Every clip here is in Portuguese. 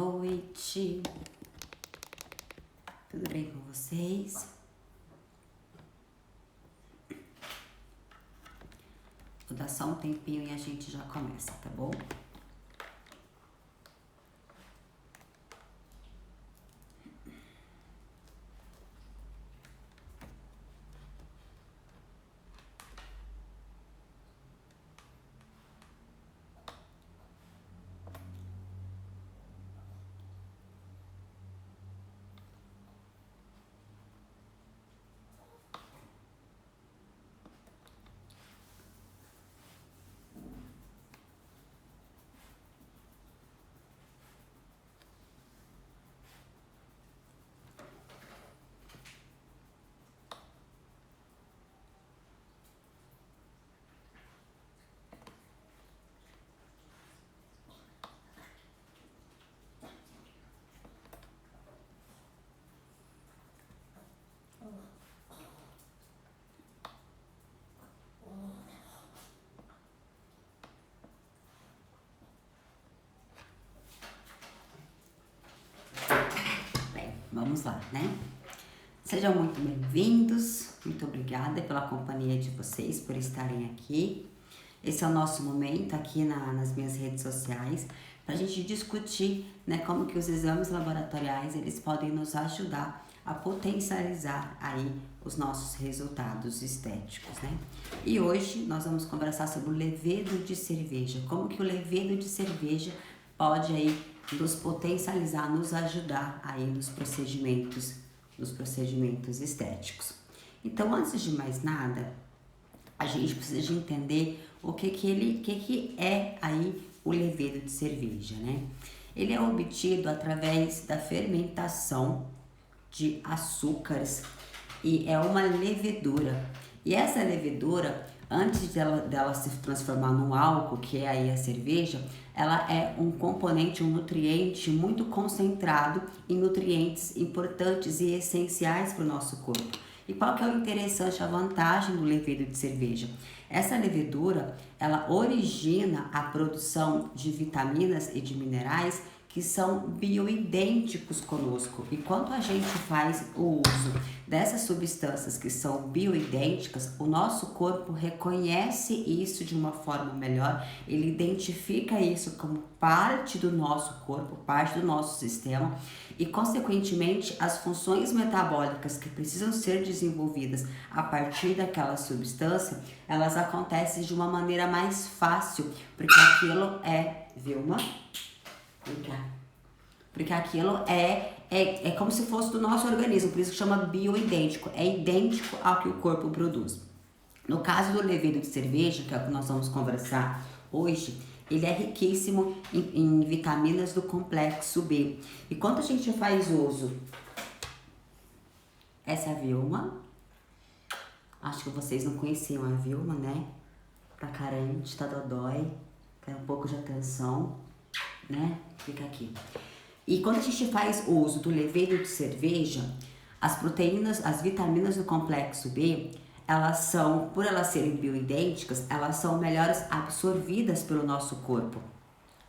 noite. Tudo bem com vocês? Vou dar só um tempinho e a gente já começa, tá bom? Bem, vamos lá, né? Sejam muito bem-vindos, muito obrigada pela companhia de vocês, por estarem aqui. Esse é o nosso momento aqui nas minhas redes sociais para a gente discutir, né, como que os exames laboratoriais eles podem nos ajudar a potencializar aí os nossos resultados estéticos, né? E hoje nós vamos conversar sobre o levedo de cerveja, como que o levedo de cerveja pode aí nos potencializar, nos ajudar aí nos procedimentos estéticos. Então, antes de mais nada, a gente precisa de entender o que é aí o levedo de cerveja, né? Ele é obtido através da fermentação de açúcares e é uma levedura. E essa levedura, antes dela se transformar num álcool, que é aí a cerveja, ela é um componente, um nutriente muito concentrado em nutrientes importantes e essenciais para o nosso corpo. E qual que é o interessante, a vantagem do levedo de cerveja? Essa levedura, ela origina a produção de vitaminas e de minerais que são bioidênticos conosco. E quando a gente faz o uso dessas substâncias que são bioidênticas, o nosso corpo reconhece isso de uma forma melhor, ele identifica isso como parte do nosso corpo, parte do nosso sistema e, consequentemente, as funções metabólicas que precisam ser desenvolvidas a partir daquela substância, elas acontecem de uma maneira mais fácil, porque aquilo é, Vilma? Porque aquilo é como se fosse do nosso organismo, por isso que chama bioidêntico, é idêntico ao que o corpo produz. No caso do levedo de cerveja, que é o que nós vamos conversar hoje, ele é riquíssimo em vitaminas do complexo B. E quando a gente faz uso, essa é a Vilma, acho que vocês não conheciam a Vilma, né? Tá carente, tá dodói, quer um pouco de atenção, né? Fica aqui. E quando a gente faz uso do levedo de cerveja, as proteínas, as vitaminas do complexo B, elas são, por elas serem bioidênticas, elas são melhores absorvidas pelo nosso corpo.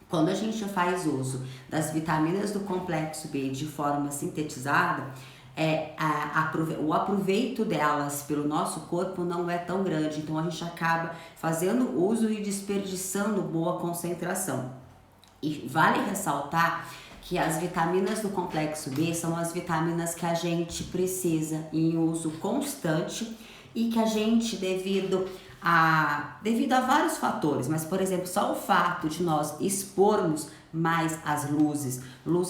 Quando a gente faz uso das vitaminas do complexo B de forma sintetizada, o aproveito delas pelo nosso corpo não é tão grande, então a gente acaba fazendo uso e desperdiçando boa concentração. E vale ressaltar que as vitaminas do complexo B são as vitaminas que a gente precisa em uso constante e que a gente, devido a vários fatores, mas, por exemplo, só o fato de nós expormos mais as luzes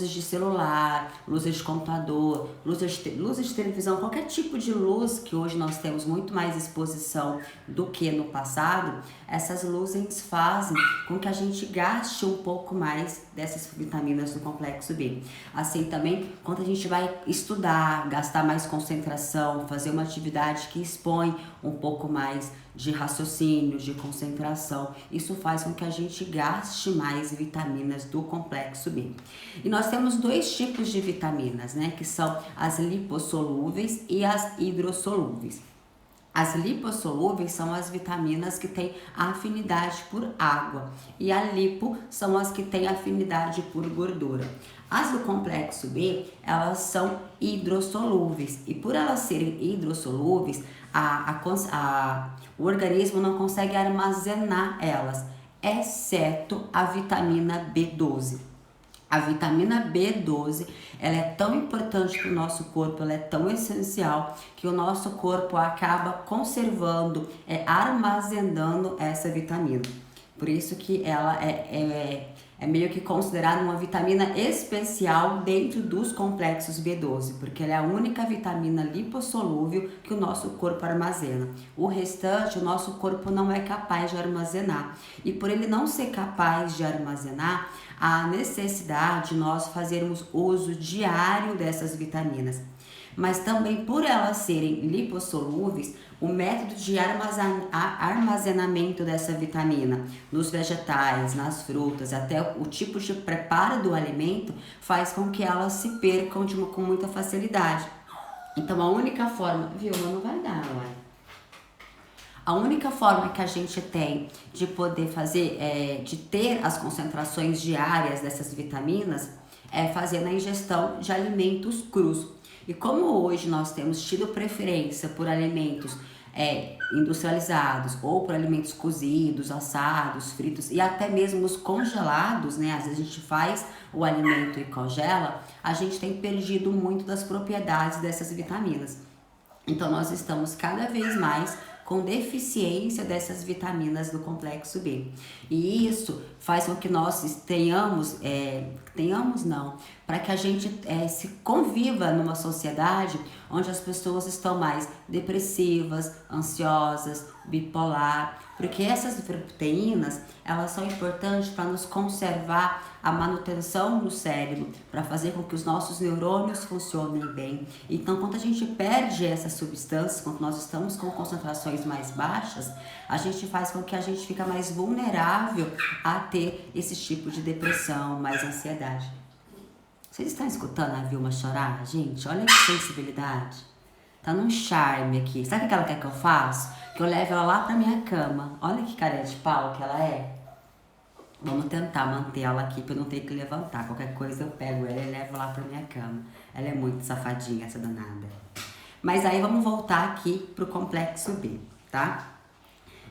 de celular, luzes de computador, luzes de televisão, qualquer tipo de luz que hoje nós temos muito mais exposição do que no passado, essas luzes fazem com que a gente gaste um pouco mais dessas vitaminas do complexo B. Assim também, quando a gente vai estudar, gastar mais concentração, fazer uma atividade que expõe um pouco mais de raciocínio, de concentração, isso faz com que a gente gaste mais vitaminas do complexo B. E nós temos dois tipos de vitaminas, né, que são as lipossolúveis e as hidrossolúveis. As lipossolúveis são as vitaminas que têm afinidade por água e a lipo são as que têm afinidade por gordura. As do complexo B, elas são hidrossolúveis e por elas serem hidrossolúveis, o organismo não consegue armazenar elas, exceto a vitamina B12. A vitamina B12, ela é tão importante para o nosso corpo, ela é tão essencial que o nosso corpo acaba conservando, armazenando essa vitamina. Por isso que ela é meio que considerada uma vitamina especial dentro dos complexos B12, porque ela é a única vitamina lipossolúvel que o nosso corpo armazena. O restante, o nosso corpo não é capaz de armazenar. E por ele não ser capaz de armazenar, há necessidade de nós fazermos uso diário dessas vitaminas. Mas também por elas serem lipossolúveis, o método de armazenamento dessa vitamina nos vegetais, nas frutas, até o tipo de preparo do alimento faz com que elas se percam com muita facilidade. Então a única forma, viu, não vai dar, olha. A única forma que a gente tem de poder fazer, de ter as concentrações diárias dessas vitaminas é fazendo a ingestão de alimentos crus. E como hoje nós temos tido preferência por alimentos industrializados ou por alimentos cozidos, assados, fritos e até mesmo os congelados, né? Às vezes a gente faz o alimento e congela, a gente tem perdido muito das propriedades dessas vitaminas. Então nós estamos cada vez mais com deficiência dessas vitaminas do complexo B. E isso faz com que nós para que a gente se conviva numa sociedade onde as pessoas estão mais depressivas, ansiosas, bipolar, porque essas proteínas, elas são importantes para nos conservar a manutenção do cérebro, para fazer com que os nossos neurônios funcionem bem. Então, quando a gente perde essas substâncias, quando nós estamos com concentrações mais baixas, a gente faz com que a gente fica mais vulnerável a ter esse tipo de depressão, mais ansiedade. Vocês estão escutando a Vilma chorar, gente? Olha que sensibilidade. Tá num charme aqui. Sabe o que ela quer que eu faça? Que eu leve ela lá pra minha cama. Olha que cara de pau que ela é. Vamos tentar manter ela aqui pra eu não ter que levantar. Qualquer coisa eu pego ela e levo lá pra minha cama. Ela é muito safadinha, essa danada. Mas aí vamos voltar aqui pro complexo B, tá?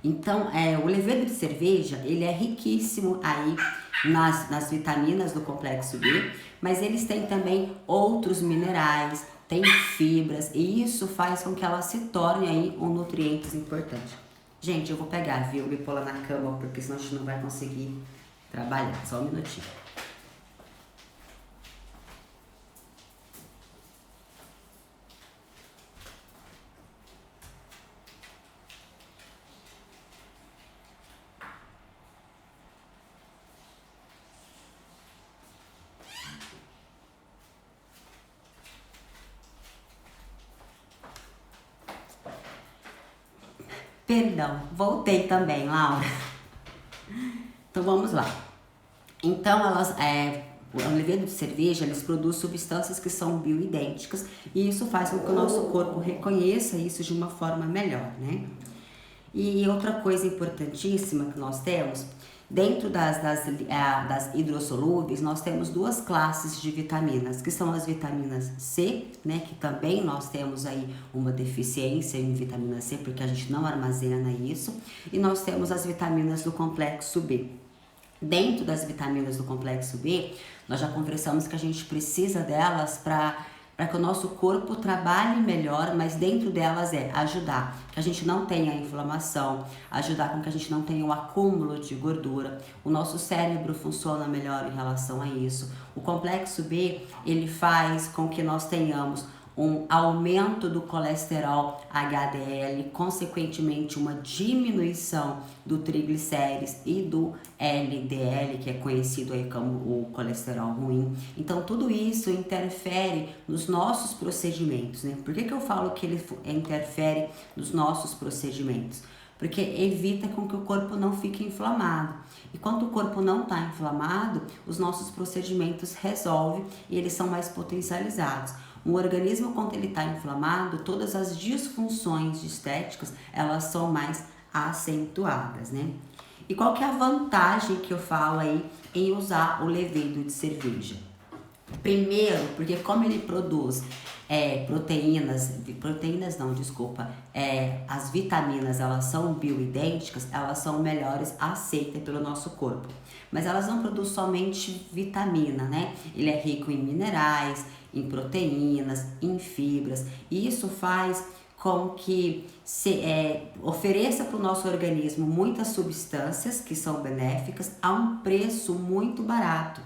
Então, o levedo de cerveja, ele é riquíssimo aí nas vitaminas do complexo B, mas eles têm também outros minerais, tem fibras, e isso faz com que ela se torne aí um nutriente importante. Gente, eu vou pegar, viu, me pôr lá na cama, porque senão a gente não vai conseguir trabalhar. Só um minutinho. Perdão, voltei também, Laura. Então vamos lá. Então o levedo de cerveja, eles produzem substâncias que são bioidênticas e isso faz com que o nosso corpo reconheça isso de uma forma melhor, né? E outra coisa importantíssima que nós temos, dentro das hidrossolúveis, nós temos duas classes de vitaminas, que são as vitaminas C, né, que também nós temos aí uma deficiência em vitamina C, porque a gente não armazena isso, e nós temos as vitaminas do complexo B. Dentro das vitaminas do complexo B, nós já conversamos que a gente precisa delas para que o nosso corpo trabalhe melhor, mas dentro delas ajudar que a gente não tenha inflamação, ajudar com que a gente não tenha um acúmulo de gordura, o nosso cérebro funciona melhor em relação a isso. O complexo B, ele faz com que nós tenhamos um aumento do colesterol HDL, consequentemente uma diminuição do triglicérides e do LDL, que é conhecido aí como o colesterol ruim. Então tudo isso interfere nos nossos procedimentos, né? Por que eu falo que ele interfere nos nossos procedimentos? porque evita com que o corpo não fique inflamado. E quando o corpo não está inflamado, os nossos procedimentos resolvem e eles são mais potencializados. O organismo, quando ele está inflamado, todas as disfunções estéticas, elas são mais acentuadas, né? E qual que é a vantagem que eu falo aí em usar o levedo de cerveja? Primeiro, porque como ele produz as vitaminas, elas são bioidênticas, elas são melhores aceitas pelo nosso corpo. Mas elas não produzem somente vitamina, né? Ele é rico em minerais, em proteínas, em fibras, e isso faz com que ofereça para o nosso organismo muitas substâncias que são benéficas a um preço muito barato.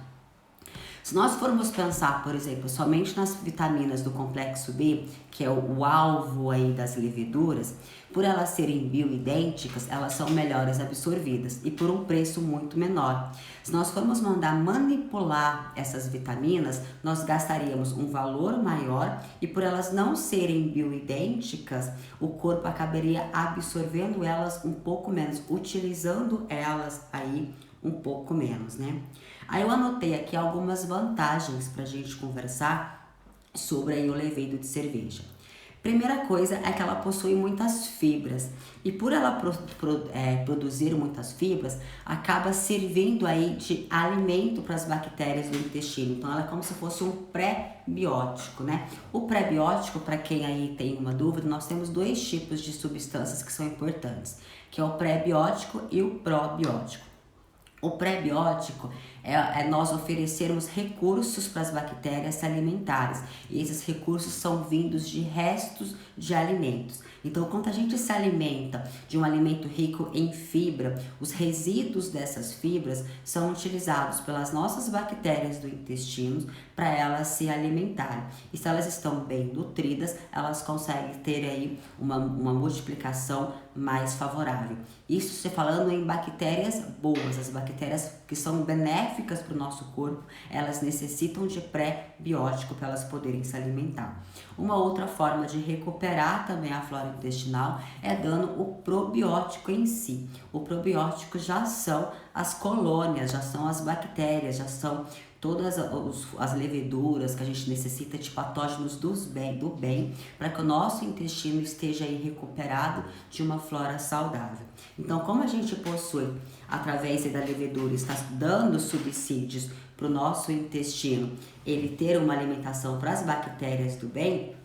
Se nós formos pensar, por exemplo, somente nas vitaminas do complexo B, que é o alvo aí das leveduras, por elas serem bioidênticas, elas são melhores absorvidas e por um preço muito menor. Se nós formos mandar manipular essas vitaminas, nós gastaríamos um valor maior e por elas não serem bioidênticas, o corpo acabaria absorvendo elas um pouco menos, utilizando elas aí um pouco menos, né? Aí eu anotei aqui algumas vantagens para a gente conversar sobre aí o levedo de cerveja. Primeira coisa é que ela possui muitas fibras e por ela produzir muitas fibras, acaba servindo aí de alimento para as bactérias do intestino. Então ela é como se fosse um pré-biótico, né? O pré-biótico, para quem aí tem uma dúvida, nós temos dois tipos de substâncias que são importantes, que é o pré-biótico e o probiótico. O pré-biótico é nós oferecermos recursos para as bactérias se alimentarem. E esses recursos são vindos de restos de alimentos. Então, quando a gente se alimenta de um alimento rico em fibra, os resíduos dessas fibras são utilizados pelas nossas bactérias do intestino para elas se alimentarem. E se elas estão bem nutridas, elas conseguem ter aí uma multiplicação mais favorável. Isso se falando em bactérias boas, as bactérias que são benéficas para o nosso corpo, elas necessitam de pré-biótico para elas poderem se alimentar. Uma outra forma de recuperar também a flora intestinal é dando o probiótico em si. O probiótico já são as colônias, já são as bactérias, já são todas as leveduras que a gente necessita de patógenos do bem, para que o nosso intestino esteja aí recuperado de uma flora saudável. Então, como a gente possui, através da levedura, está dando subsídios para o nosso intestino, ele ter uma alimentação para as bactérias do bem,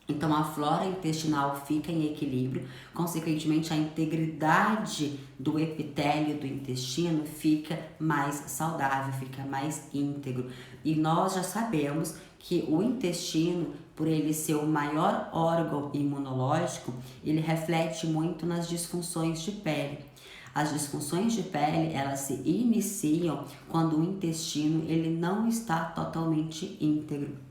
então a flora intestinal fica em equilíbrio, consequentemente a integridade do epitélio do intestino fica mais saudável, fica mais íntegro. E nós já sabemos que o intestino, por ele ser o maior órgão imunológico, ele reflete muito nas disfunções de pele. As disfunções de pele, elas se iniciam quando o intestino ele não está totalmente íntegro.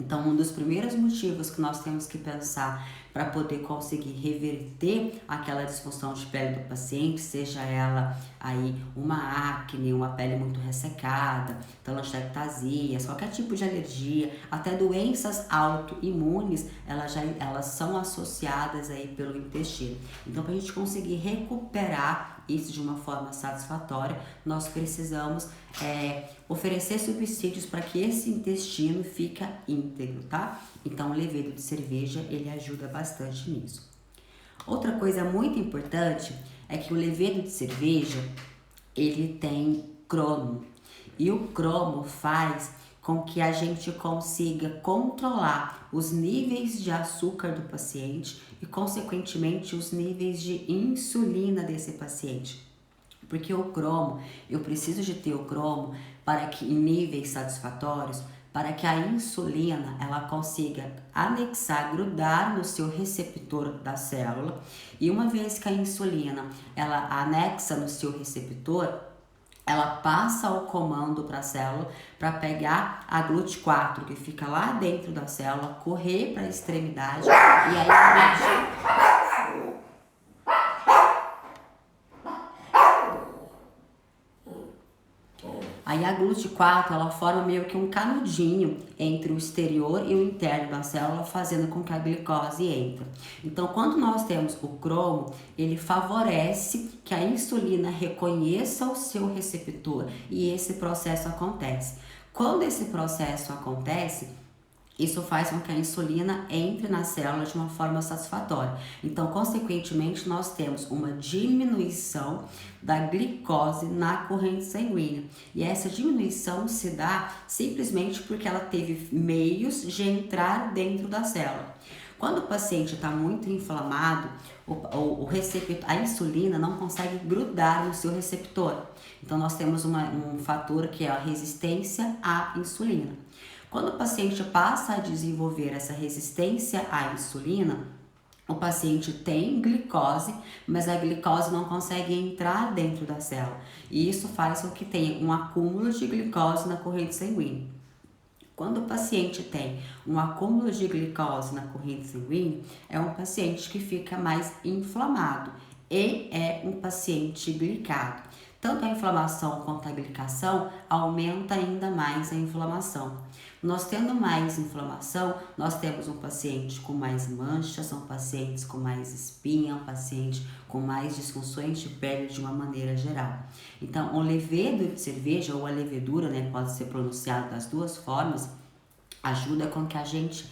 Então, um dos primeiros motivos que nós temos que pensar para poder conseguir reverter aquela disfunção de pele do paciente, seja ela aí uma acne, uma pele muito ressecada, telangiectasias, qualquer tipo de alergia, até doenças autoimunes, elas são associadas aí pelo intestino. Então, para a gente conseguir recuperar isso de uma forma satisfatória, nós precisamos oferecer subsídios para que esse intestino fique íntegro, tá? Então, o levedo de cerveja, ele ajuda bastante nisso. Outra coisa muito importante é que o levedo de cerveja, ele tem cromo. E o cromo faz com que a gente consiga controlar os níveis de açúcar do paciente e, consequentemente, os níveis de insulina desse paciente. Porque o cromo, eu preciso de ter o cromo para que em níveis satisfatórios, para que a insulina ela consiga anexar, grudar no seu receptor da célula. E uma vez que a insulina ela anexa no seu receptor, ela passa o comando para a célula para pegar a GLUT4 que fica lá dentro da célula, correr para a extremidade e aí a Aí a GLUT4, ela forma meio que um canudinho entre o exterior e o interno da célula, fazendo com que a glicose entre. Então, quando nós temos o cromo, ele favorece que a insulina reconheça o seu receptor e esse processo acontece. Quando esse processo acontece, isso faz com que a insulina entre na célula de uma forma satisfatória. Então, consequentemente, nós temos uma diminuição da glicose na corrente sanguínea. E essa diminuição se dá simplesmente porque ela teve meios de entrar dentro da célula. Quando o paciente está muito inflamado, a insulina não consegue grudar no seu receptor. Então, nós temos um fator que é a resistência à insulina. Quando o paciente passa a desenvolver essa resistência à insulina, o paciente tem glicose, mas a glicose não consegue entrar dentro da célula. E isso faz com que tenha um acúmulo de glicose na corrente sanguínea. Quando o paciente tem um acúmulo de glicose na corrente sanguínea, é um paciente que fica mais inflamado e é um paciente glicado. Tanto a inflamação quanto a glicação aumenta ainda mais a inflamação. Nós tendo mais inflamação, nós temos um paciente com mais manchas, são pacientes com mais espinha, um paciente com mais disfunções de pele de uma maneira geral. Então, o levedo de cerveja ou a levedura, né, pode ser pronunciado das duas formas, ajuda com que a gente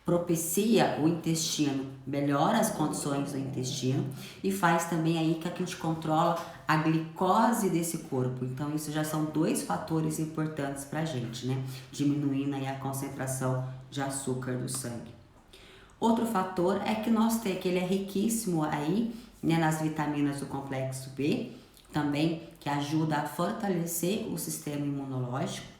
propicia o intestino, melhora as condições do intestino e faz também aí que a gente controla a glicose desse corpo. Então isso já são dois fatores importantes pra gente, né? Diminuindo aí a concentração de açúcar do sangue. Outro fator é que ele é riquíssimo aí, né, nas vitaminas do complexo B, também que ajuda a fortalecer o sistema imunológico.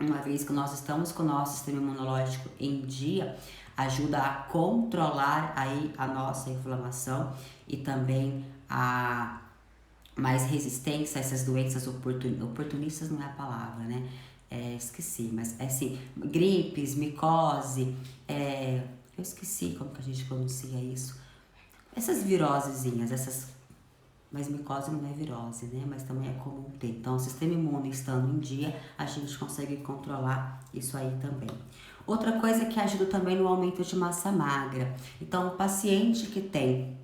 Uma vez que nós estamos com o nosso sistema imunológico em dia, ajuda a controlar aí a nossa inflamação e também a mais resistência a essas doenças oportunistas não é a palavra, né? Esqueci, mas é assim, gripes, micose, eu esqueci como que a gente pronuncia isso. Essas virosezinhas, mas micose não é virose, né? Mas também é comum ter. Então, o sistema imune estando em dia, a gente consegue controlar isso aí também. Outra coisa que ajuda também no aumento de massa magra. Então, o paciente que tem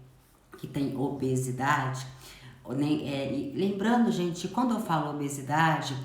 obesidade, lembrando, gente, quando eu falo obesidade,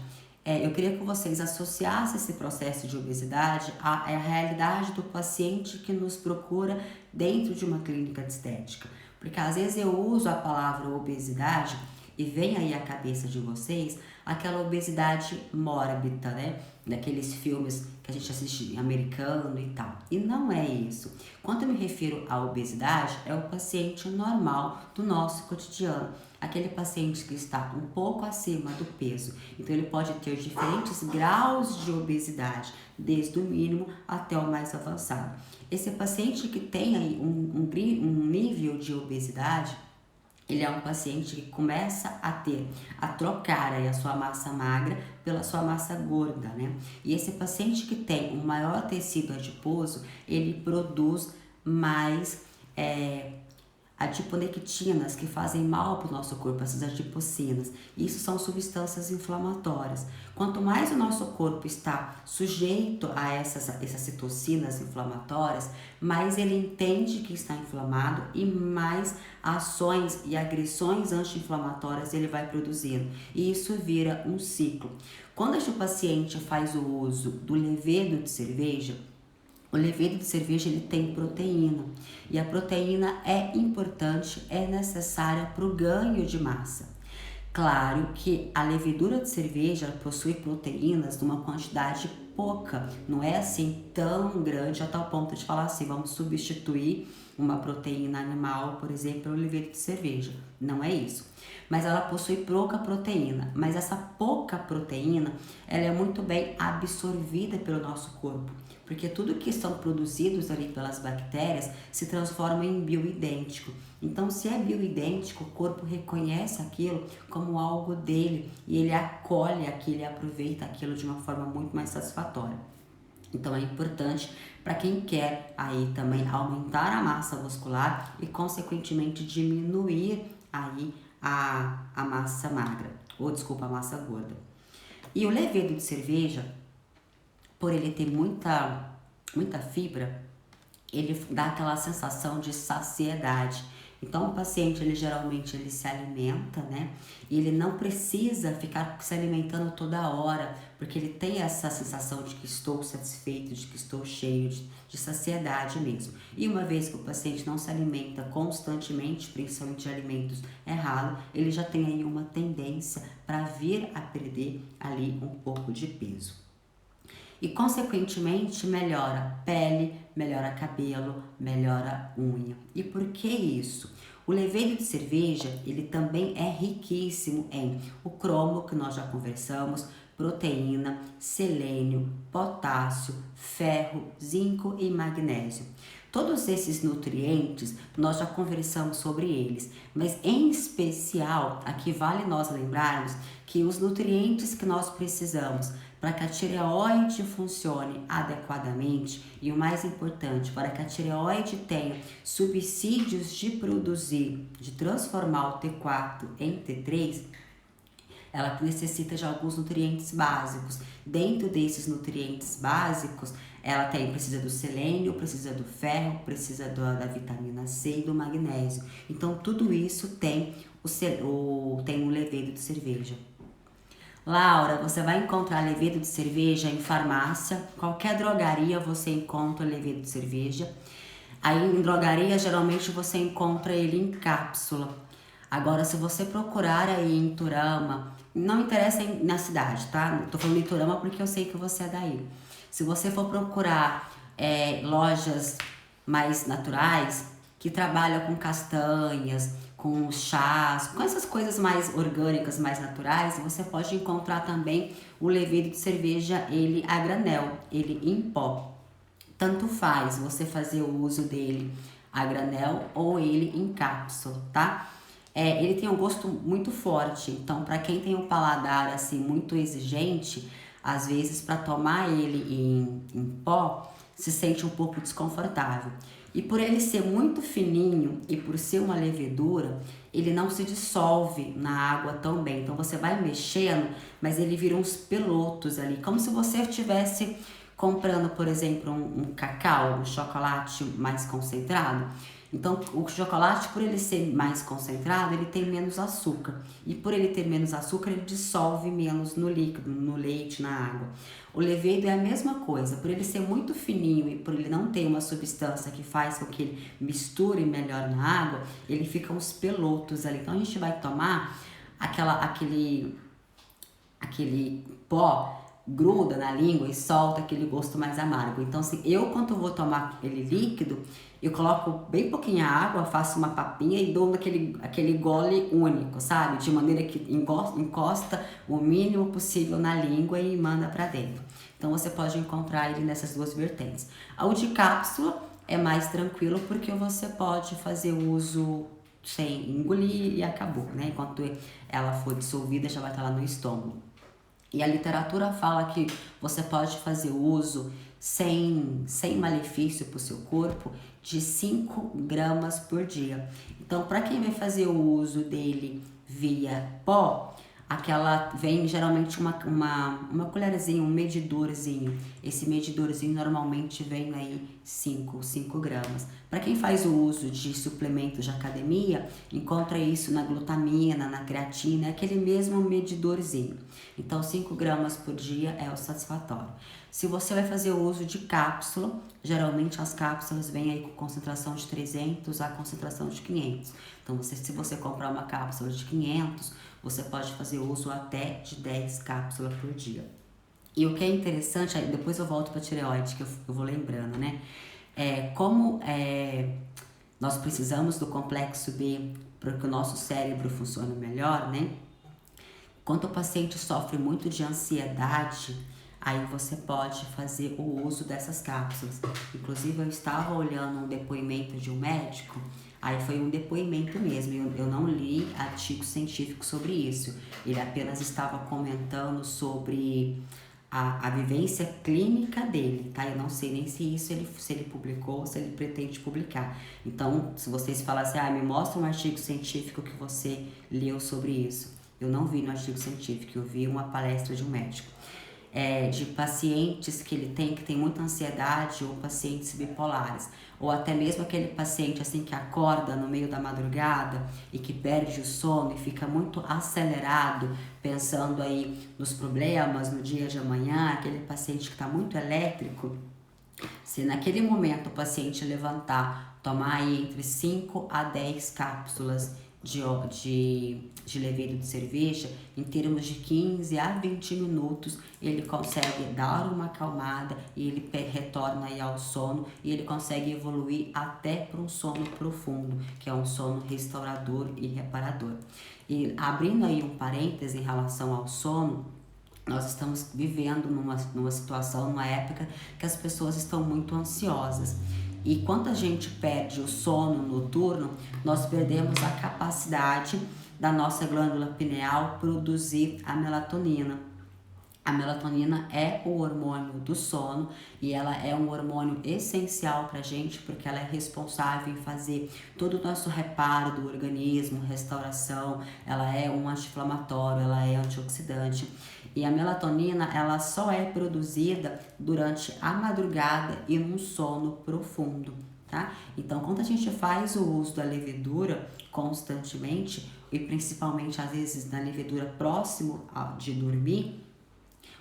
eu queria que vocês associassem esse processo de obesidade à realidade do paciente que nos procura dentro de uma clínica de estética. Porque às vezes eu uso a palavra obesidade e vem aí à cabeça de vocês aquela obesidade mórbida, né? Daqueles filmes que a gente assiste americano e tal. E não é isso. Quando eu me refiro à obesidade, é o paciente normal do nosso cotidiano. Aquele paciente que está um pouco acima do peso. Então ele pode ter diferentes graus de obesidade, desde o mínimo até o mais avançado. Esse paciente que tem aí um nível de obesidade, ele é um paciente que começa a trocar aí a sua massa magra pela sua massa gorda, né? E esse paciente que tem um maior tecido adiposo, ele produz mais adiponectinas que fazem mal para o nosso corpo, essas adipocinas. Isso são substâncias inflamatórias. Quanto mais o nosso corpo está sujeito a essas citocinas inflamatórias, mais ele entende que está inflamado e mais ações e agressões anti-inflamatórias ele vai produzindo. E isso vira um ciclo. Quando o paciente faz o uso do levedo de cerveja, o levedo de cerveja ele tem proteína e a proteína é importante, é necessária para o ganho de massa. Claro que a levedura de cerveja possui proteínas numa quantidade pouca, não é assim tão grande a tal ponto de falar assim, vamos substituir uma proteína animal, por exemplo, pelo levedo de cerveja. Não é isso. Mas ela possui pouca proteína, mas essa pouca proteína, ela é muito bem absorvida pelo nosso corpo, porque tudo que são produzidos ali pelas bactérias se transforma em bioidêntico. Então, se é bioidêntico, o corpo reconhece aquilo como algo dele e ele acolhe aquilo e aproveita aquilo de uma forma muito mais satisfatória. Então, é importante para quem quer aí também aumentar a massa muscular e, consequentemente, diminuir aí a massa magra, a massa gorda. E o levedo de cerveja, por ele ter muita fibra, ele dá aquela sensação de saciedade. Então o paciente, ele se alimenta, né? E ele não precisa ficar se alimentando toda hora, porque ele tem essa sensação de que estou satisfeito, de que estou cheio, de saciedade mesmo. E uma vez que o paciente não se alimenta constantemente, principalmente de alimentos errados, ele já tem aí uma tendência para vir a perder ali um pouco de peso. E, consequentemente, melhora pele, melhora cabelo, melhora unha. E por que isso? O levedo de cerveja, ele também é riquíssimo em o cromo, que nós já conversamos, proteína, selênio, potássio, ferro, zinco e magnésio. Todos esses nutrientes, nós já conversamos sobre eles, mas em especial, aqui vale nós lembrarmos que os nutrientes que nós precisamos para que a tireoide funcione adequadamente e o mais importante, para que a tireoide tenha subsídios de produzir, de transformar o T4 em T3, ela necessita de alguns nutrientes básicos. Dentro desses nutrientes básicos, ela precisa do selênio, precisa do ferro, precisa da vitamina C e do magnésio. Então, tudo isso tem o levedo de cerveja. Laura, você vai encontrar levedo de cerveja em farmácia, qualquer drogaria você encontra levedo de cerveja. Aí em drogaria, geralmente você encontra ele em cápsula. Agora, se você procurar aí em Iturama, não interessa na cidade, tá? Tô falando em Iturama porque eu sei que você é daí. Se você for procurar lojas mais naturais, que trabalham com castanhas, com chás, com essas coisas mais orgânicas, mais naturais, você pode encontrar também o levedo de cerveja, ele a granel, ele em pó. Tanto faz você fazer o uso dele a granel ou ele em cápsula, tá? Ele tem um gosto muito forte, então para quem tem um paladar assim muito exigente, às vezes para tomar ele em pó, se sente um pouco desconfortável. E por ele ser muito fininho e por ser uma levedura, ele não se dissolve na água tão bem. Então você vai mexendo, mas ele vira uns pelotos ali, como se você estivesse comprando, por exemplo, um cacau, um chocolate mais concentrado. Então, o chocolate, por ele ser mais concentrado, ele tem menos açúcar. E por ele ter menos açúcar, ele dissolve menos no líquido, no leite, na água. O levedo é a mesma coisa. Por ele ser muito fininho e por ele não ter uma substância que faz com que ele misture melhor na água, ele fica uns pelotos ali. Então, a gente vai tomar aquele pó, gruda na língua e solta aquele gosto mais amargo. Então, assim, quando vou tomar ele líquido, eu coloco bem pouquinha água, faço uma papinha e dou aquele gole único, sabe? De maneira que encosta o mínimo possível na língua e manda para dentro. Então, você pode encontrar ele nessas duas vertentes. O de cápsula é mais tranquilo porque você pode fazer uso sem engolir e acabou, né? Enquanto ela for dissolvida, já vai estar lá no estômago. E a literatura fala que você pode fazer uso sem malefício para o seu corpo de 5 gramas por dia. Então, para quem vai fazer o uso dele via pó, vem geralmente uma colherzinha, um medidorzinho. Esse medidorzinho normalmente vem aí 5 gramas. Para quem faz o uso de suplementos de academia, encontra isso na glutamina, na creatina, é aquele mesmo medidorzinho. Então, 5 gramas por dia é o satisfatório. Se você vai fazer o uso de cápsula, geralmente as cápsulas vêm aí com concentração de 300 a concentração de 500. Então, se você comprar uma cápsula de 500, você pode fazer uso até de 10 cápsulas por dia. E o que é interessante, aí depois eu volto para a tireoide, que eu vou lembrando, né? Nós precisamos do complexo B para que o nosso cérebro funcione melhor, né? Quando o paciente sofre muito de ansiedade, aí você pode fazer o uso dessas cápsulas. Inclusive, eu estava olhando um depoimento de um médico, aí foi um depoimento mesmo, eu não li artigo científico sobre isso. Ele apenas estava comentando sobre a vivência clínica dele, tá? Eu não sei nem se ele publicou ou se ele pretende publicar. Então, se vocês falassem, me mostra um artigo científico que você leu sobre isso. Eu não vi no artigo científico, eu vi uma palestra de um médico. De pacientes que tem muita ansiedade, ou pacientes bipolares, ou até mesmo aquele paciente assim que acorda no meio da madrugada e que perde o sono e fica muito acelerado pensando aí nos problemas no dia de amanhã, aquele paciente que está muito elétrico. Se naquele momento o paciente levantar, tomar aí entre 5 a 10 cápsulas de levedo de cerveja, em termos de 15 a 20 minutos, ele consegue dar uma acalmada e ele retorna aí ao sono, e ele consegue evoluir até para um sono profundo, que é um sono restaurador e reparador. E abrindo aí um parêntese em relação ao sono, nós estamos vivendo numa situação, numa época que as pessoas estão muito ansiosas. E quando a gente perde o sono noturno, nós perdemos a capacidade da nossa glândula pineal produzir a melatonina. A melatonina é o hormônio do sono e ela é um hormônio essencial para a gente, porque ela é responsável em fazer todo o nosso reparo do organismo, restauração, ela é um anti-inflamatório, ela é antioxidante. E a melatonina, ela só é produzida durante a madrugada e num sono profundo, tá? Então, quando a gente faz o uso da levedura constantemente, e principalmente às vezes na levedura próximo de dormir,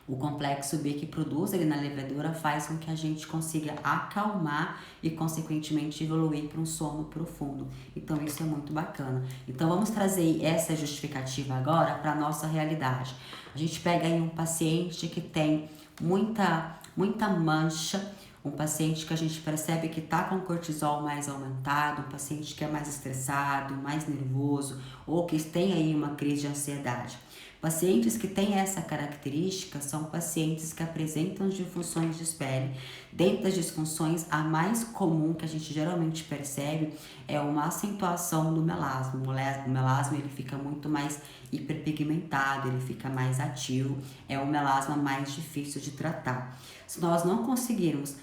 o complexo B que produz ali na levedura faz com que a gente consiga acalmar e, consequentemente, evoluir para um sono profundo. Então, isso é muito bacana. Então, vamos trazer essa justificativa agora para a nossa realidade. A gente pega aí um paciente que tem muita mancha, um paciente que a gente percebe que está com o cortisol mais aumentado, um paciente que é mais estressado, mais nervoso, ou que tem aí uma crise de ansiedade. Pacientes que têm essa característica são pacientes que apresentam disfunções de pele. Dentro das disfunções, a mais comum que a gente geralmente percebe é uma acentuação do melasma. O melasma ele fica muito mais hiperpigmentado, ele fica mais ativo, é um melasma mais difícil de tratar. Se nós não conseguirmos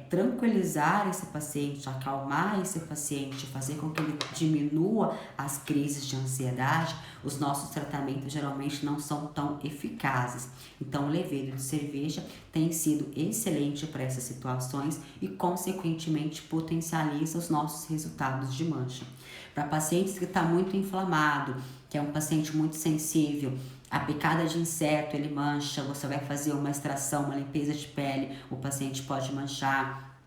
tranquilizar esse paciente, acalmar esse paciente, fazer com que ele diminua as crises de ansiedade, os nossos tratamentos geralmente não são tão eficazes. Então, o levedo de cerveja tem sido excelente para essas situações e, consequentemente, potencializa os nossos resultados de mancha. Para pacientes que está muito inflamado, que é um paciente muito sensível, a picada de inseto, ele mancha, você vai fazer uma extração, uma limpeza de pele, o paciente pode manchar.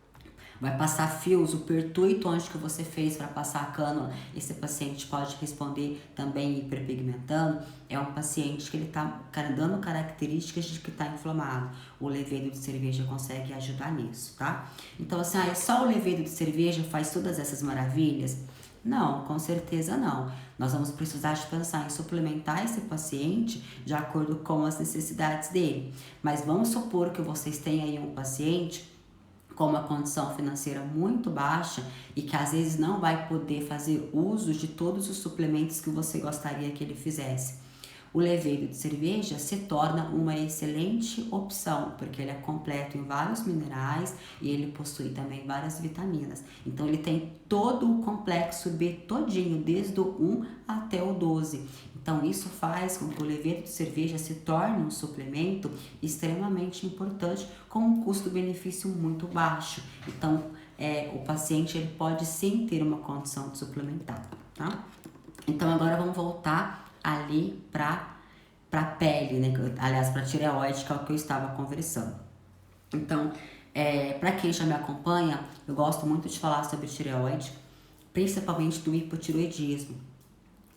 Vai passar fios, o pertuito onde que você fez para passar a cânula, esse paciente pode responder também hiperpigmentando. É um paciente que ele está dando características de que está inflamado. O levedo de cerveja consegue ajudar nisso, tá? Então, assim, só o levedo de cerveja faz todas essas maravilhas? Não, com certeza não. Nós vamos precisar de pensar em suplementar esse paciente de acordo com as necessidades dele. Mas vamos supor que vocês têm aí um paciente com uma condição financeira muito baixa e que às vezes não vai poder fazer uso de todos os suplementos que você gostaria que ele fizesse. O levedo de cerveja se torna uma excelente opção, porque ele é completo em vários minerais e ele possui também várias vitaminas. Então ele tem todo o complexo B todinho, desde o 1 até o 12. Então isso faz com que o levedo de cerveja se torne um suplemento extremamente importante, com um custo-benefício muito baixo. Então o paciente ele pode sim ter uma condição de suplementar, tá? Então agora vamos voltar ali para pele, né? Aliás, para tireoide, que é o que eu estava conversando. Então, para quem já me acompanha, eu gosto muito de falar sobre tireoide, principalmente do hipotireoidismo.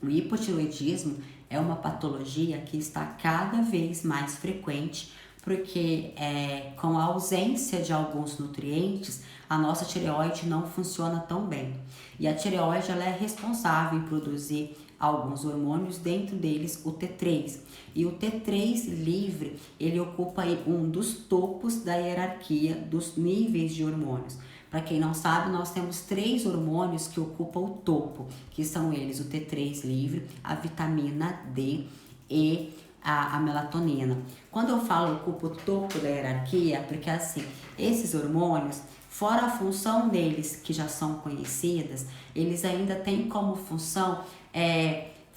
O hipotireoidismo é uma patologia que está cada vez mais frequente, porque com a ausência de alguns nutrientes, a nossa tireoide não funciona tão bem. E a tireoide ela é responsável em produzir alguns hormônios, dentro deles o T3. E o T3 livre, ele ocupa aí um dos topos da hierarquia dos níveis de hormônios. Para quem não sabe, nós temos 3 hormônios que ocupam o topo, que são eles o T3 livre, a vitamina D e a melatonina. Quando eu falo ocupa o topo da hierarquia, porque assim, esses hormônios, fora a função deles, que já são conhecidas, eles ainda têm como função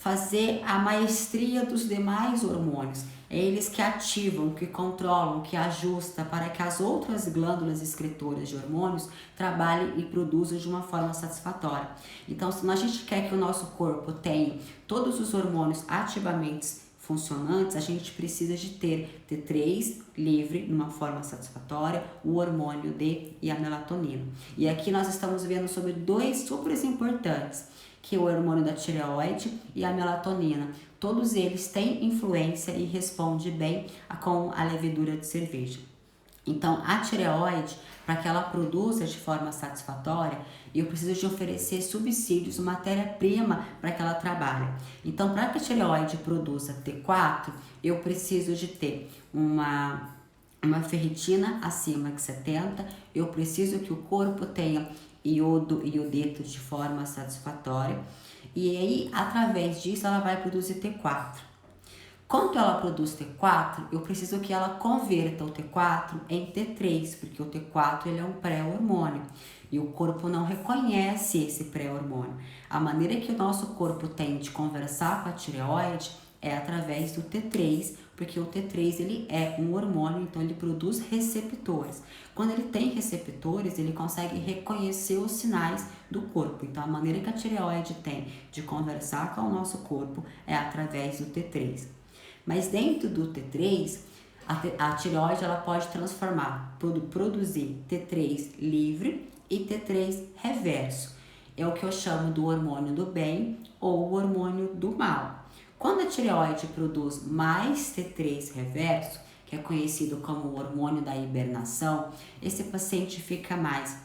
fazer a maestria dos demais hormônios. É eles que ativam, que controlam, que ajustam para que as outras glândulas excretoras de hormônios trabalhem e produzam de uma forma satisfatória. Então, se a gente quer que o nosso corpo tenha todos os hormônios ativamente funcionantes, a gente precisa de ter T3 livre numa forma satisfatória, o hormônio D e a melatonina. E aqui nós estamos vendo sobre dois super importantes, que é o hormônio da tireoide e a melatonina. Todos eles têm influência e respondem bem com a levedura de cerveja. Então, a tireoide, para que ela produza de forma satisfatória, eu preciso de oferecer subsídios, matéria-prima para que ela trabalhe. Então, para que a tireoide produza T4, eu preciso de ter uma ferritina acima de 70, eu preciso que o corpo tenha iodo e iodeto de forma satisfatória, e aí, através disso, ela vai produzir T4. Quando ela produz T4, eu preciso que ela converta o T4 em T3, porque o T4 ele é um pré-hormônio e o corpo não reconhece esse pré-hormônio. A maneira que o nosso corpo tem de conversar com a tireoide é através do T3, porque o T3 ele é um hormônio, então ele produz receptores. Quando ele tem receptores, ele consegue reconhecer os sinais do corpo. Então a maneira que a tireoide tem de conversar com o nosso corpo é através do T3. Mas dentro do T3, a tireoide ela pode transformar, produzir T3 livre e T3 reverso. É o que eu chamo do hormônio do bem ou o hormônio do mal. Quando a tireoide produz mais T3 reverso, que é conhecido como o hormônio da hibernação, esse paciente fica mais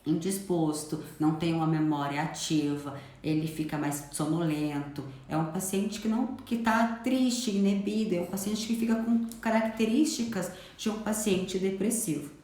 indisposto, não tem uma memória ativa, ele fica mais sonolento, é um paciente que está triste, inibido, é um paciente que fica com características de um paciente depressivo.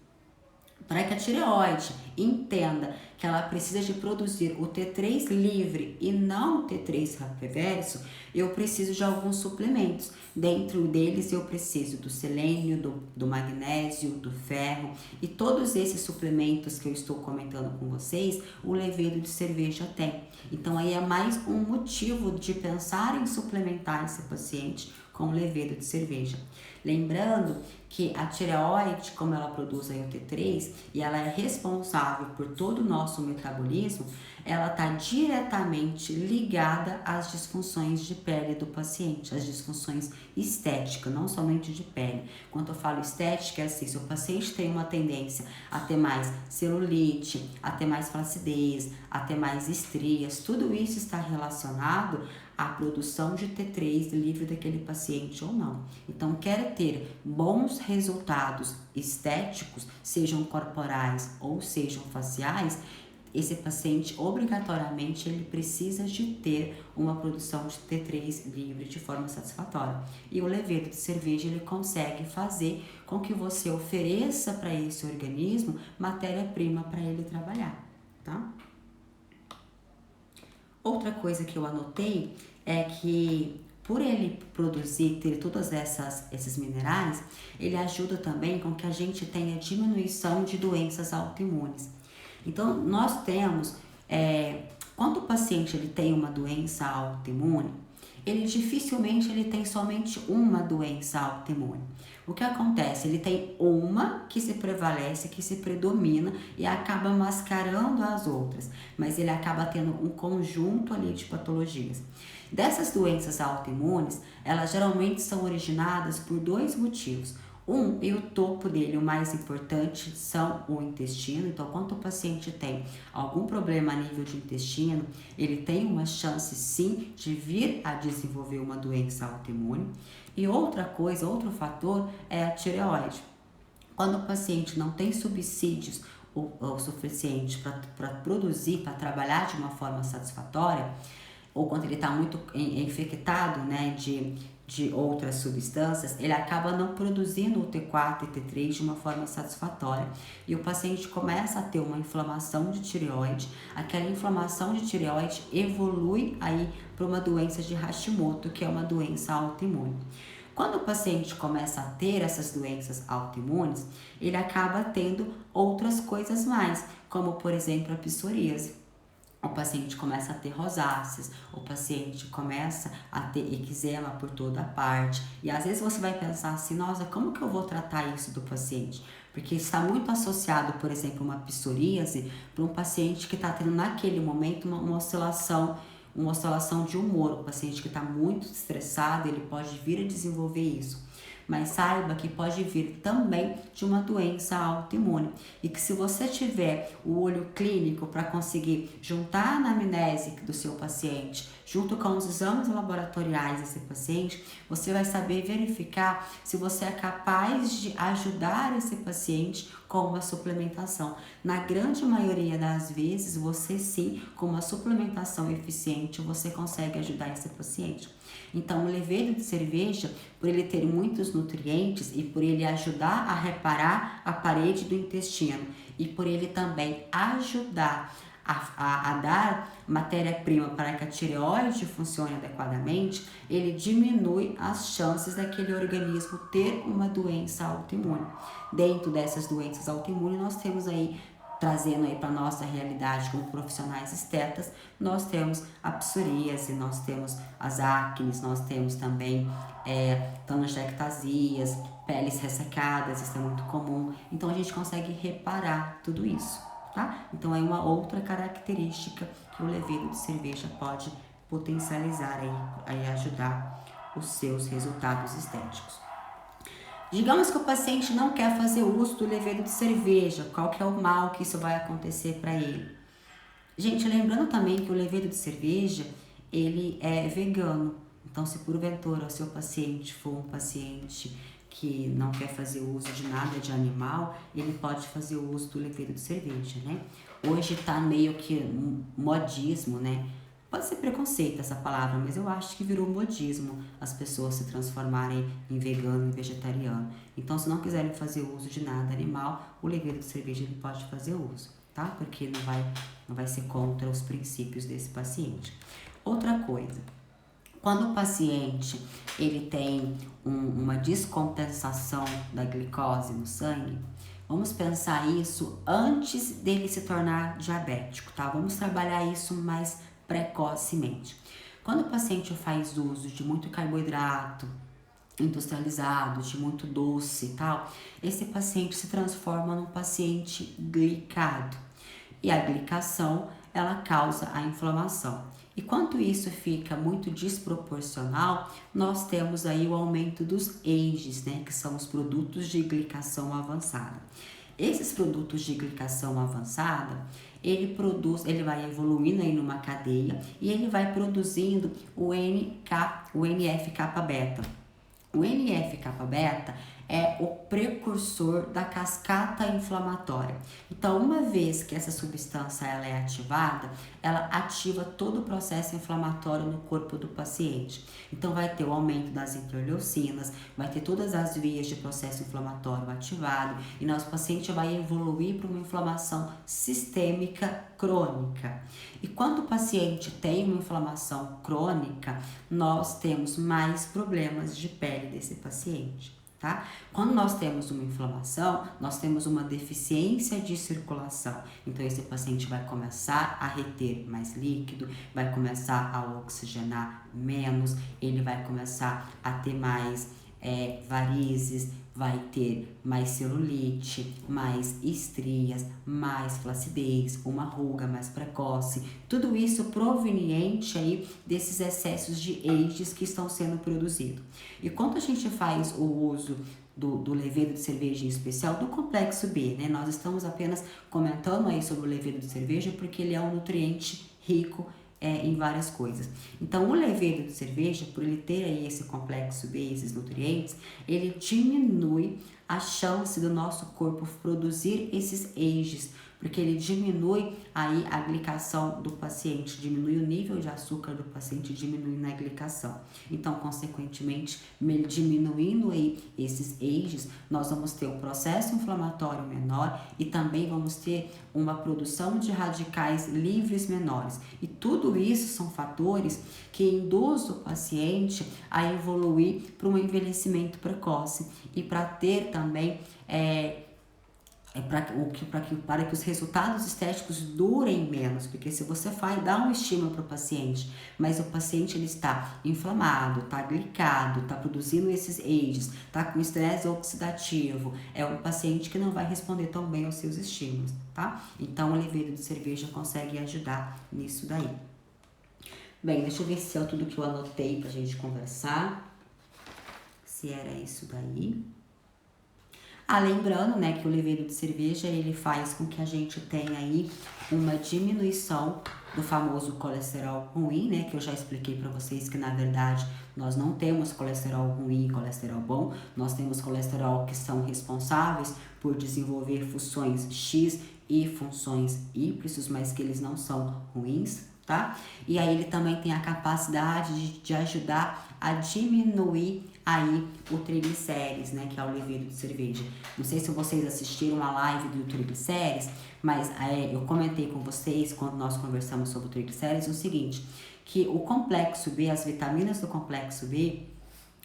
Para que a tireoide entenda que ela precisa de produzir o T3 livre e não o T3 reverso, eu preciso de alguns suplementos. Dentro deles eu preciso do selênio, do magnésio, do ferro, e todos esses suplementos que eu estou comentando com vocês, o levedo de cerveja tem. Então aí é mais um motivo de pensar em suplementar esse paciente com levedo de cerveja. Lembrando que a tireoide, como ela produz aí o T3 e ela é responsável por todo o nosso metabolismo, ela está diretamente ligada às disfunções de pele do paciente, às disfunções estéticas, não somente de pele. Quando eu falo estética, é assim, se o paciente tem uma tendência a ter mais celulite, a ter mais flacidez, a ter mais estrias, tudo isso está relacionado à produção de T3 livre daquele paciente ou não. Então, quer ter bons resultados estéticos, sejam corporais ou sejam faciais, esse paciente obrigatoriamente ele precisa de ter uma produção de T3 livre de forma satisfatória. E o levedo de cerveja ele consegue fazer com que você ofereça para esse organismo matéria-prima para ele trabalhar, tá? Outra coisa que eu anotei é que por ele produzir, ter todas esses minerais, ele ajuda também com que a gente tenha diminuição de doenças autoimunes. Então, nós temos, quando o paciente ele tem uma doença autoimune, ele dificilmente ele tem somente uma doença autoimune. O que acontece? Ele tem uma que se prevalece, que se predomina e acaba mascarando as outras, mas ele acaba tendo um conjunto ali de patologias. Dessas doenças autoimunes, elas geralmente são originadas por dois motivos. E o topo dele, o mais importante, são o intestino. Então, quando o paciente tem algum problema a nível de intestino, ele tem uma chance sim de vir a desenvolver uma doença autoimune. E outra coisa, outro fator é a tireoide. Quando o paciente não tem subsídios o suficiente para produzir, para trabalhar de uma forma satisfatória, ou quando ele está muito infectado, né, de outras substâncias, ele acaba não produzindo o T4 e T3 de uma forma satisfatória e o paciente começa a ter uma inflamação de tireoide. Aquela inflamação de tireoide evolui aí para uma doença de Hashimoto, que é uma doença autoimune. Quando o paciente começa a ter essas doenças autoimunes, ele acaba tendo outras coisas mais, como por exemplo a psoríase. o paciente começa a ter rosáceas, o paciente começa a ter eczema por toda parte. E às vezes você vai pensar assim, nossa, como que eu vou tratar isso do paciente? Porque está muito associado, por exemplo, uma psoríase para um paciente que está tendo naquele momento uma oscilação de humor. O paciente que está muito estressado, ele pode vir a desenvolver isso. Mas saiba que pode vir também de uma doença autoimune e que se você tiver o olho clínico para conseguir juntar a anamnese do seu paciente junto com os exames laboratoriais desse paciente, você vai saber verificar se você é capaz de ajudar esse paciente com uma suplementação. Na grande maioria das vezes, você sim, com uma suplementação eficiente, você consegue ajudar esse paciente. Então, o levedo de cerveja, por ele ter muitos nutrientes e por ele ajudar a reparar a parede do intestino e por ele também ajudar a dar matéria-prima para que a tireoide funcione adequadamente, ele diminui as chances daquele organismo ter uma doença autoimune. Dentro dessas doenças autoimunes, nós temos aí, trazendo aí para a nossa realidade como profissionais estetas, nós temos a psoríase, nós temos as acnes, nós temos também telangiectasias, peles ressecadas, isso é muito comum. Então a gente consegue reparar tudo isso, tá? Então é uma outra característica que o levedo de cerveja pode potencializar aí ajudar os seus resultados estéticos. Digamos que o paciente não quer fazer uso do levedo de cerveja, qual que é o mal que isso vai acontecer para ele? Gente, lembrando também que o levedo de cerveja, ele é vegano. Então, se porventura o seu paciente for um paciente que não quer fazer uso de nada de animal, ele pode fazer o uso do levedo de cerveja, né? Hoje tá meio que modismo, né? Pode ser preconceito essa palavra, mas eu acho que virou modismo as pessoas se transformarem em vegano e vegetariano. Então, se não quiserem fazer uso de nada animal, o levedo de cerveja ele pode fazer uso, tá? Porque não vai ser contra os princípios desse paciente. Outra coisa, quando o paciente ele tem uma descompensação da glicose no sangue, vamos pensar isso antes dele se tornar diabético, tá? Vamos trabalhar isso mais precocemente. Quando o paciente faz uso de muito carboidrato industrializado, de muito doce e tal, esse paciente se transforma num paciente glicado. E a glicação, ela causa a inflamação. E quando isso fica muito desproporcional, nós temos aí o aumento dos AGEs, né, que são os produtos de glicação avançada. Esses produtos de glicação avançada, ele vai evoluindo aí numa cadeia e ele vai produzindo o NF-kappa-beta. O NF-kappa-beta é o precursor da cascata inflamatória. Então, uma vez que essa substância ela é ativada, ela ativa todo o processo inflamatório no corpo do paciente. Então, vai ter o aumento das interleucinas, vai ter todas as vias de processo inflamatório ativado e nosso paciente vai evoluir para uma inflamação sistêmica crônica. E quando o paciente tem uma inflamação crônica, nós temos mais problemas de pele desse paciente. Tá? Quando nós temos uma inflamação, nós temos uma deficiência de circulação. Então, esse paciente vai começar a reter mais líquido, vai começar a oxigenar menos, ele vai começar a ter mais varizes, vai ter mais celulite, mais estrias, mais flacidez, uma ruga mais precoce. Tudo isso proveniente aí desses excessos de AGEs que estão sendo produzidos. E quando a gente faz o uso do levedo de cerveja em especial, do complexo B, né? Nós estamos apenas comentando aí sobre o levedo de cerveja porque ele é um nutriente rico em várias coisas. Então, o levedo de cerveja, por ele ter aí esse complexo B, esses nutrientes, ele diminui a chance do nosso corpo produzir esses AGEs, porque ele diminui aí a glicação do paciente, diminui o nível de açúcar do paciente, diminui na glicação. Então, consequentemente, diminuindo aí esses AGEs, nós vamos ter um processo inflamatório menor e também vamos ter uma produção de radicais livres menores. E tudo isso são fatores que induzem o paciente a evoluir para um envelhecimento precoce e para ter também para que os resultados estéticos durem menos, porque se você dá um estímulo para o paciente, mas o paciente ele está inflamado, está glicado, está produzindo esses AGEs, está com estresse oxidativo, é um paciente que não vai responder tão bem aos seus estímulos, tá? Então o levedo de cerveja consegue ajudar nisso daí. Bem, deixa eu ver se é tudo que eu anotei pra gente conversar, se era isso daí. Lembrando, né, que o levedo de cerveja, ele faz com que a gente tenha aí uma diminuição do famoso colesterol ruim, né, que eu já expliquei para vocês que, na verdade, nós não temos colesterol ruim e colesterol bom, nós temos colesterol que são responsáveis por desenvolver funções X e funções Y, mas que eles não são ruins, tá? E aí ele também tem a capacidade de ajudar a diminuir aí o triglicérides, né, que é o levedo de cerveja. Não sei se vocês assistiram a live do triglicérides, mas eu comentei com vocês, quando nós conversamos sobre o triglicérides, o seguinte, que o complexo B, as vitaminas do complexo B,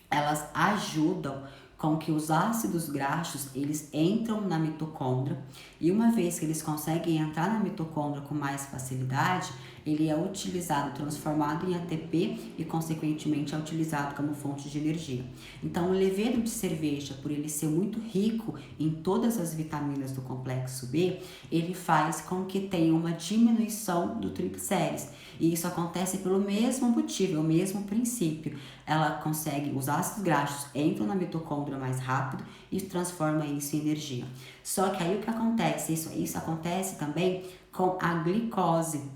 elas ajudam com que os ácidos graxos, eles entram na mitocôndria, e uma vez que eles conseguem entrar na mitocôndria com mais facilidade, ele é utilizado, transformado em ATP e consequentemente é utilizado como fonte de energia. Então o levedo de cerveja, por ele ser muito rico em todas as vitaminas do complexo B, ele faz com que tenha uma diminuição do triglicérides. E isso acontece pelo mesmo motivo, é o mesmo princípio. Ela consegue, os ácidos graxos entram na mitocôndria mais rápido e transforma isso em energia. Só que aí o que acontece? Isso acontece também com a glicose.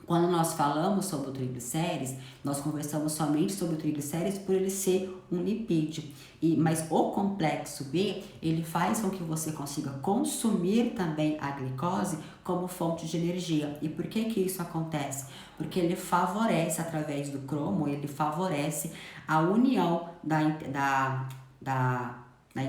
Quando nós falamos sobre o triglicérides, nós conversamos somente sobre o triglicérides por ele ser um lipídio. Mas o complexo B, ele faz com que você consiga consumir também a glicose como fonte de energia. E por que isso acontece? Porque ele favorece, através do cromo, ele favorece a união da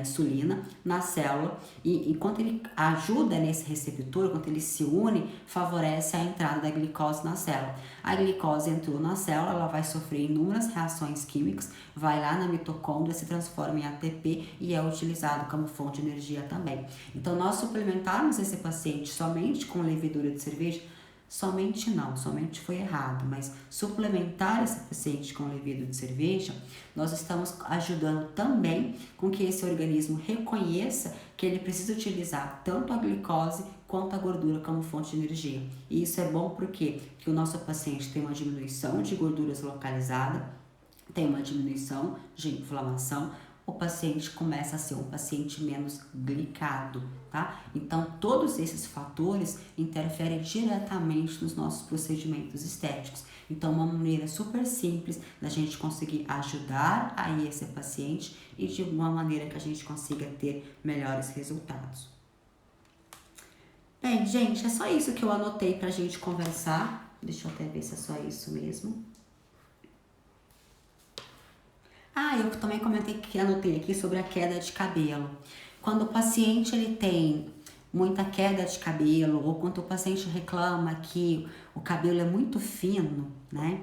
insulina na célula, e enquanto ele ajuda nesse receptor, quando ele se une, favorece a entrada da glicose na célula. A glicose entrou na célula, ela vai sofrer inúmeras reações químicas, vai lá na mitocôndria, se transforma em ATP e é utilizado como fonte de energia também. Então, nós suplementarmos esse paciente somente com levedura de cerveja, somente foi errado, mas suplementar esse paciente com levedo de cerveja, nós estamos ajudando também com que esse organismo reconheça que ele precisa utilizar tanto a glicose quanto a gordura como fonte de energia. E isso é bom porque o nosso paciente tem uma diminuição de gorduras localizada, tem uma diminuição de inflamação, o paciente começa a ser um paciente menos glicado, tá? Então, todos esses fatores interferem diretamente nos nossos procedimentos estéticos. Então, uma maneira super simples da gente conseguir ajudar aí esse paciente e de uma maneira que a gente consiga ter melhores resultados. Bem, gente, é só isso que eu anotei pra gente conversar. Deixa eu até ver se é só isso mesmo. Eu também anotei aqui sobre a queda de cabelo. Quando o paciente ele tem muita queda de cabelo, ou quando o paciente reclama que o cabelo é muito fino, né?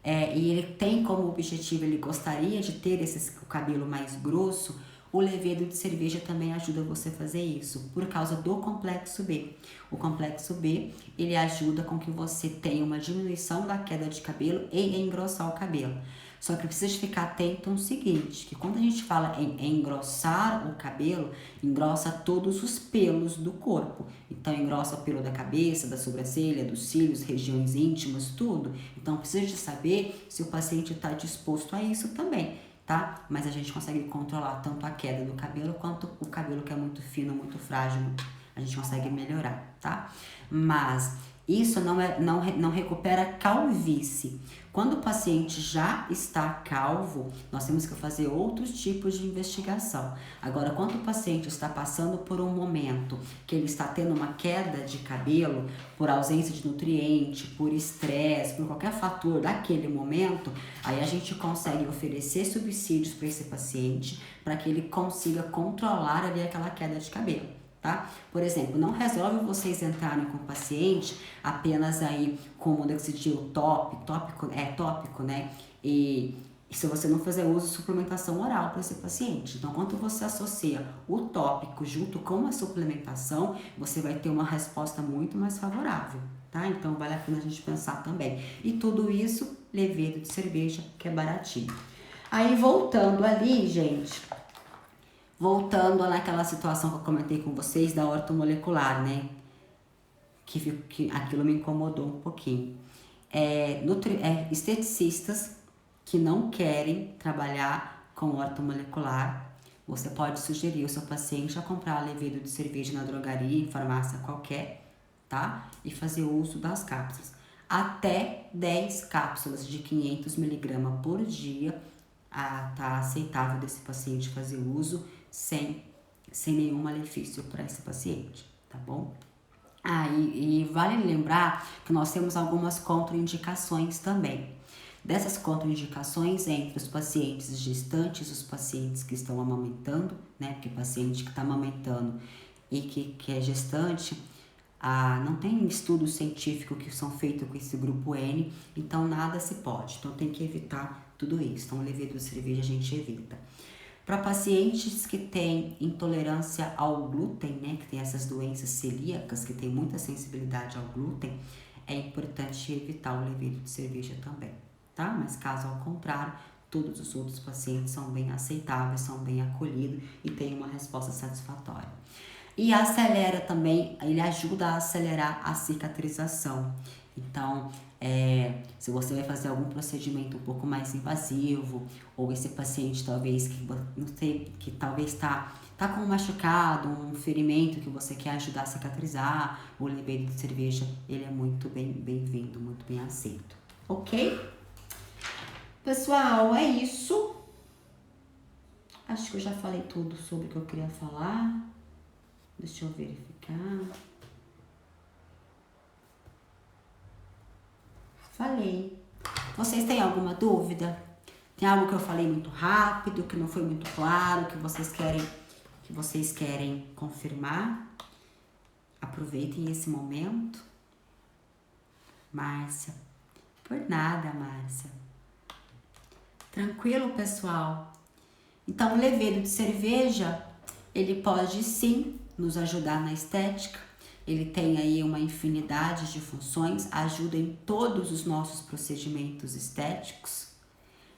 E ele tem como objetivo, ele gostaria de ter o cabelo mais grosso, o levedo de cerveja também ajuda você a fazer isso, por causa do complexo B. O complexo B, ele ajuda com que você tenha uma diminuição da queda de cabelo e engrossar o cabelo. Só que precisa ficar atento no seguinte, que quando a gente fala em engrossar o cabelo, engrossa todos os pelos do corpo. Então, engrossa o pelo da cabeça, da sobrancelha, dos cílios, regiões íntimas, tudo. Então, precisa de saber se o paciente está disposto a isso também, tá? Mas a gente consegue controlar tanto a queda do cabelo quanto o cabelo que é muito fino, muito frágil, a gente consegue melhorar, tá? Mas isso não recupera calvície. Quando o paciente já está calvo, nós temos que fazer outros tipos de investigação. Agora, quando o paciente está passando por um momento que ele está tendo uma queda de cabelo, por ausência de nutriente, por estresse, por qualquer fator daquele momento, aí a gente consegue oferecer subsídios para esse paciente para que ele consiga controlar ali aquela queda de cabelo. Tá? Por exemplo, não resolve vocês entrarem com o paciente apenas aí com o monoxidil tópico, né? E E se você não fizer uso de suplementação oral para esse paciente. Então, quando você associa o tópico junto com a suplementação, você vai ter uma resposta muito mais favorável, tá? Então, vale a pena a gente pensar também. E tudo isso, levedo de cerveja, que é baratinho. Aí, voltando ali, gente, voltando naquela situação que eu comentei com vocês da ortomolecular, né? Que aquilo me incomodou um pouquinho. Esteticistas que não querem trabalhar com ortomolecular, você pode sugerir ao seu paciente a comprar levedo de cerveja na drogaria, em farmácia qualquer, tá? E fazer uso das cápsulas. Até 10 cápsulas de 500 mg por dia tá aceitável desse paciente fazer uso sem nenhum malefício para esse paciente, tá bom? E vale lembrar que nós temos algumas contraindicações também. Dessas contraindicações entre os pacientes gestantes, os pacientes que estão amamentando, né? Porque paciente que está amamentando e que é gestante, não tem estudo científico que são feitos com esse grupo N, então nada se pode. Então tem que evitar tudo isso. Então, levedo de cerveja a gente evita. Para pacientes que têm intolerância ao glúten, né, que tem essas doenças celíacas, que tem muita sensibilidade ao glúten, é importante evitar o levedo de cerveja também, tá? Mas caso ao contrário, todos os outros pacientes são bem aceitáveis, são bem acolhidos e têm uma resposta satisfatória. E acelera também, ele ajuda a acelerar a cicatrização. Então, se você vai fazer algum procedimento um pouco mais invasivo, ou esse paciente talvez que talvez tá com um machucado, um ferimento que você quer ajudar a cicatrizar, o levedo de cerveja, ele é muito bem-vindo, muito bem aceito. Ok? Pessoal, é isso. Acho que eu já falei tudo sobre o que eu queria falar. Deixa eu verificar. Falei. Vocês têm alguma dúvida? Tem algo que eu falei muito rápido, que não foi muito claro, que vocês querem confirmar? Aproveitem esse momento. Márcia. Por nada, Márcia. Tranquilo, pessoal? Então, o levedo de cerveja, ele pode sim nos ajudar na estética. Ele tem aí uma infinidade de funções, ajuda em todos os nossos procedimentos estéticos.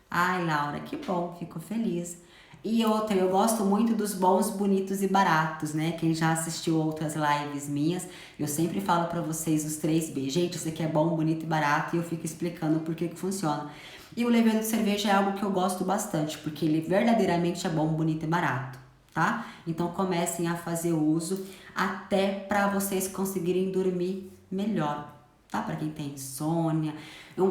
Ai, Laura, que bom, fico feliz. E outra, eu gosto muito dos bons, bonitos e baratos, né? Quem já assistiu outras lives minhas, eu sempre falo pra vocês os 3B. Gente, isso aqui é bom, bonito e barato, e eu fico explicando por que funciona. E o levedo de cerveja é algo que eu gosto bastante, porque ele verdadeiramente é bom, bonito e barato, tá? Então comecem a fazer uso até para vocês conseguirem dormir melhor, tá? Para quem tem insônia.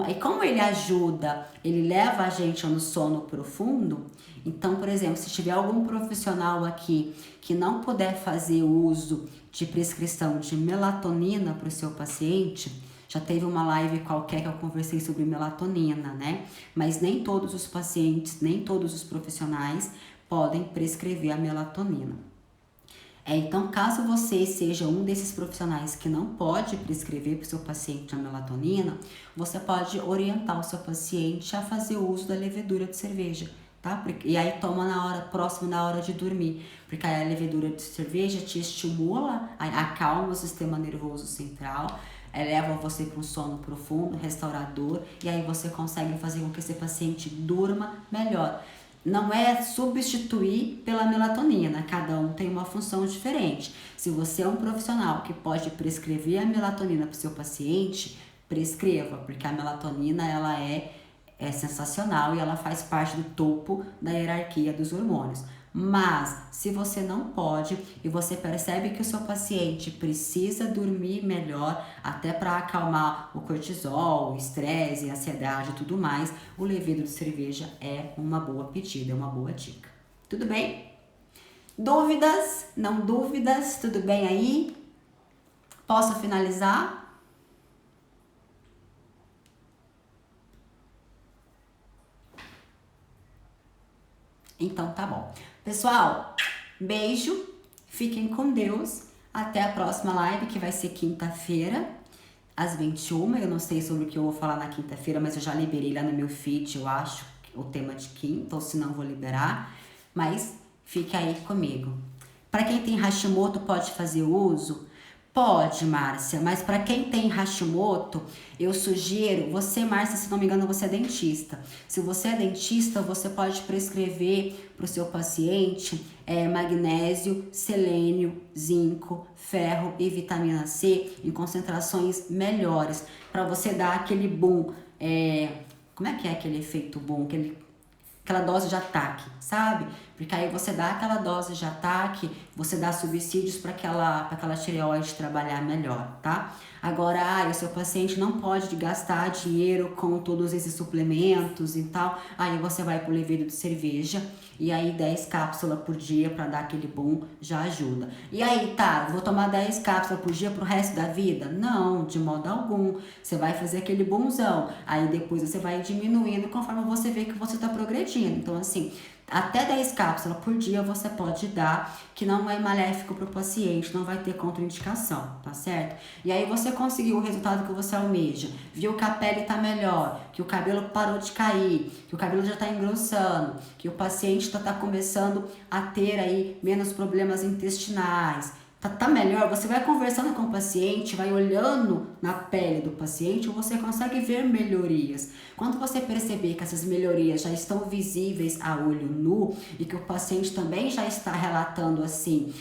E como ele ajuda, ele leva a gente no sono profundo. Então, por exemplo, se tiver algum profissional aqui que não puder fazer uso de prescrição de melatonina para o seu paciente, já teve uma live qualquer que eu conversei sobre melatonina, né? Mas nem todos os pacientes, nem todos os profissionais podem prescrever a melatonina. Então, caso você seja um desses profissionais que não pode prescrever para o seu paciente a melatonina, você pode orientar o seu paciente a fazer uso da levedura de cerveja, tá? E aí toma próximo da hora de dormir, porque aí a levedura de cerveja te estimula, acalma o sistema nervoso central, leva você para um sono profundo, restaurador, e aí você consegue fazer com que esse paciente durma melhor. Não é substituir pela melatonina, cada um tem uma função diferente. Se você é um profissional que pode prescrever a melatonina para o seu paciente, prescreva, porque a melatonina ela é sensacional e ela faz parte do topo da hierarquia dos hormônios. Mas se você não pode e você percebe que o seu paciente precisa dormir melhor, até para acalmar o cortisol, o estresse, a ansiedade e tudo mais, o levedo de cerveja é uma boa pedida, é uma boa dica. Tudo bem? Dúvidas? Não dúvidas? Tudo bem aí? Posso finalizar? Então tá bom. Pessoal, beijo, fiquem com Deus, até a próxima live que vai ser quinta-feira, às 21h, eu não sei sobre o que eu vou falar na quinta-feira, mas eu já liberei lá no meu feed, eu acho, o tema de quinta, ou se não vou liberar, mas fique aí comigo. Para quem tem Hashimoto pode fazer uso? Pode, Márcia, mas para quem tem Hashimoto, eu sugiro, você, Márcia, se não me engano, você é dentista. Se você é dentista, você pode prescrever para o seu paciente magnésio, selênio, zinco, ferro e vitamina C em concentrações melhores, para você dar aquele boom, como é que é aquele efeito boom, aquela dose de ataque, sabe? Porque aí você dá aquela dose de ataque, você dá subsídios para aquela tireoide trabalhar melhor, tá? Agora, o seu paciente não pode gastar dinheiro com todos esses suplementos e tal, aí você vai pro levedo de cerveja, e aí 10 cápsulas por dia para dar aquele boom já ajuda. E aí, tá, vou tomar 10 cápsulas por dia pro resto da vida? Não, de modo algum. Você vai fazer aquele boomzão, aí depois você vai diminuindo conforme você vê que você tá progredindo. Então, assim, até 10 cápsulas por dia você pode dar, que não é maléfico para o paciente, não vai ter contraindicação, tá certo? E aí você conseguiu o resultado que você almeja, viu que a pele tá melhor, que o cabelo parou de cair, que o cabelo já tá engrossando, que o paciente tá começando a ter aí menos problemas intestinais, tá melhor, você vai conversando com o paciente, vai olhando na pele do paciente, você consegue ver melhorias. Quando você perceber que essas melhorias já estão visíveis a olho nu e que o paciente também já está relatando assim,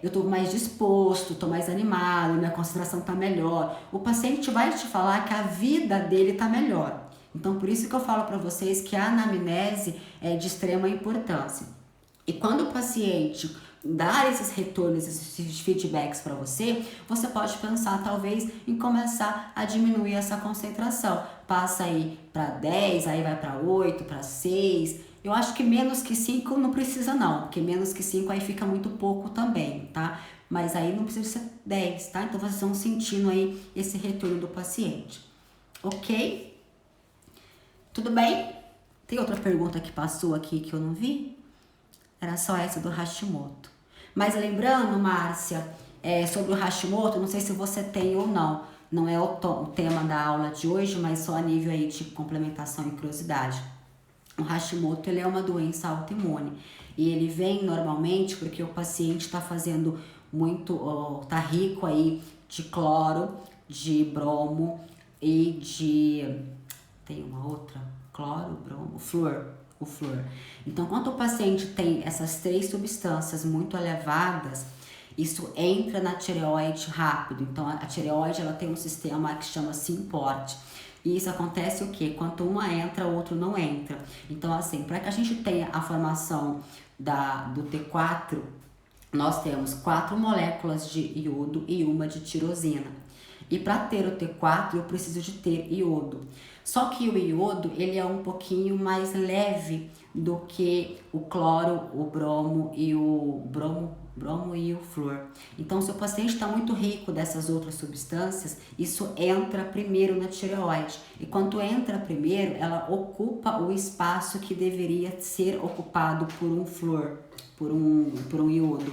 eu tô mais disposto, tô mais animado, minha concentração tá melhor, o paciente vai te falar que a vida dele tá melhor. Então, por isso que eu falo para vocês que a anamnese é de extrema importância. E quando o paciente dar esses retornos, esses feedbacks para você, você pode pensar talvez em começar a diminuir essa concentração. Passa aí para 10, aí vai para 8, para 6. Eu acho que menos que 5 não precisa não, porque menos que 5 aí fica muito pouco também, tá? Mas aí não precisa ser 10, tá? Então vocês vão sentindo aí esse retorno do paciente. Ok? Tudo bem? Tem outra pergunta que passou aqui que eu não vi? Era só essa do Hashimoto. Mas lembrando, Márcia, sobre o Hashimoto, não sei se você tem ou não. Não é o tema da aula de hoje, mas só a nível aí de complementação e curiosidade. O Hashimoto, ele é uma doença autoimune. E ele vem normalmente porque o paciente está fazendo tá rico aí de cloro, de bromo e de... Tem uma outra? Cloro, bromo, flúor. O flúor. Então, quando o paciente tem essas 3 substâncias muito elevadas, isso entra na tireoide rápido. Então, a tireoide ela tem um sistema que chama Symporte. E isso acontece o quê? Quando uma entra, o outro não entra. Então, assim, para que a gente tenha a formação do T4, nós temos 4 moléculas de iodo e uma de tirosina. E para ter o T4, eu preciso de ter iodo. Só que o iodo, ele é um pouquinho mais leve do que o cloro, o bromo e o flúor. Então, se o paciente está muito rico dessas outras substâncias, isso entra primeiro na tireoide. E quando entra primeiro, ela ocupa o espaço que deveria ser ocupado por um flúor, por um iodo.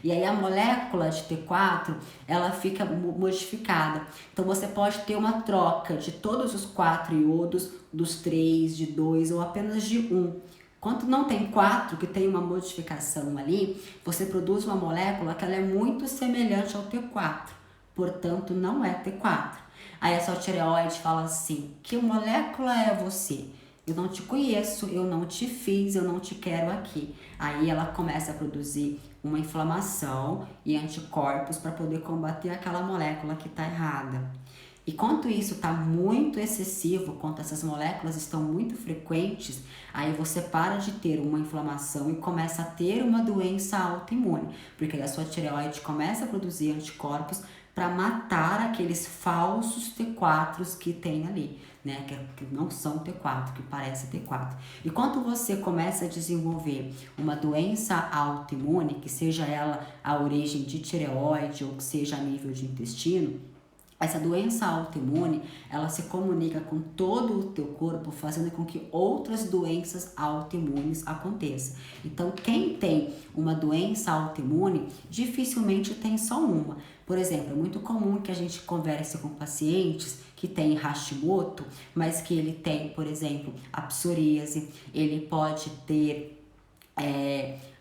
E aí a molécula de T4, ela fica modificada. Então você pode ter uma troca de todos os 4 iodos, dos 3, de 2 ou apenas de 1. Quando não tem 4, que tem uma modificação ali, você produz uma molécula que ela é muito semelhante ao T4. Portanto, não é T4. Aí a sua tireoide fala assim, que molécula é você? Eu não te conheço, eu não te fiz, eu não te quero aqui. Aí ela começa a produzir uma inflamação e anticorpos para poder combater aquela molécula que está errada. E quando isso está muito excessivo, quando essas moléculas estão muito frequentes, aí você para de ter uma inflamação e começa a ter uma doença autoimune, porque aí a sua tireoide começa a produzir anticorpos para matar aqueles falsos T4s que tem ali, né? Que não são T4, que parece T4. E quando você começa a desenvolver uma doença autoimune, que seja ela a origem de tireoide ou que seja a nível de intestino, Essa doença autoimune, ela se comunica com todo o teu corpo, fazendo com que outras doenças autoimunes aconteçam. Então, quem tem uma doença autoimune, dificilmente tem só uma. Por exemplo, é muito comum que a gente converse com pacientes que têm Hashimoto, mas que ele tem, por exemplo, a psoríase, ele pode ter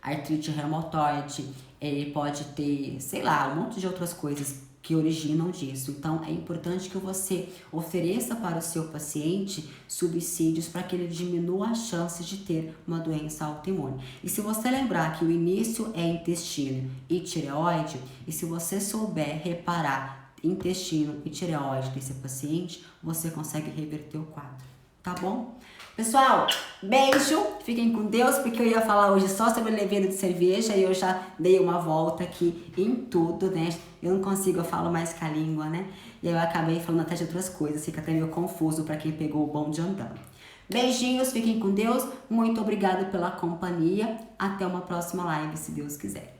artrite reumatoide, ele pode ter, sei lá, um monte de outras coisas que originam disso. Então, é importante que você ofereça para o seu paciente subsídios para que ele diminua as chances de ter uma doença autoimune. E se você lembrar que o início é intestino e tireoide, e se você souber reparar intestino e tireoide desse paciente, você consegue reverter o quadro, tá bom? Pessoal, beijo, fiquem com Deus, porque eu ia falar hoje só sobre levedo de cerveja e eu já dei uma volta aqui em tudo, né? Eu não consigo, eu falo mais com a língua, né? E aí eu acabei falando até de outras coisas, fica até meio confuso para quem pegou o bonde andando. Beijinhos, fiquem com Deus, muito obrigada pela companhia, até uma próxima live, se Deus quiser.